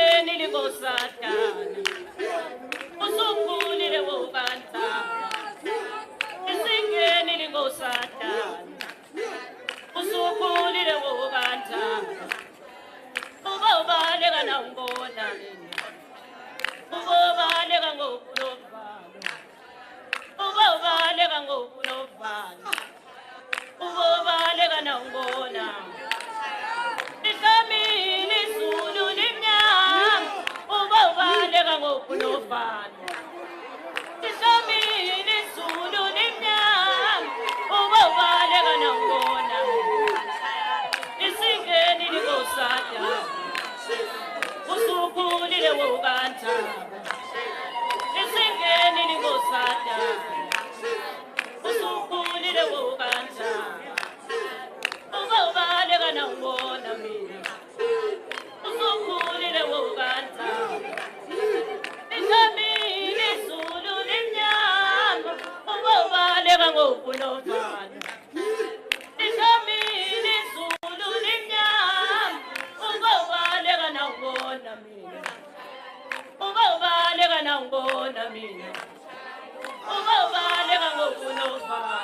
Isingenile ngosatana, usukhulile wokantana. Isingenile ngosatana, usukhulile wokantana. Ubobaleka nawungona mina, ubobaleka ngokulovana, ubobaleka ngokulovana, ubobaleka nawungona. Lihlomile izulu limnyama, ubobaleka ngokulovana. Lihlomile izulu limnyama, ubobaleka nawungona. Isingenile ngosatana, usukhulile wokantana. Isingenile ngosatana, usukhulile wokantana. Ubobaleka nawungona mina, usukhulile wokantana. Lihlomile izulu limnyama, ubobaleka ngokulovana. Lihlomile izulu limnyama, ubobaleka nawungona mina, ubobaleka nawungona mina, ubobaleka ngokulovana.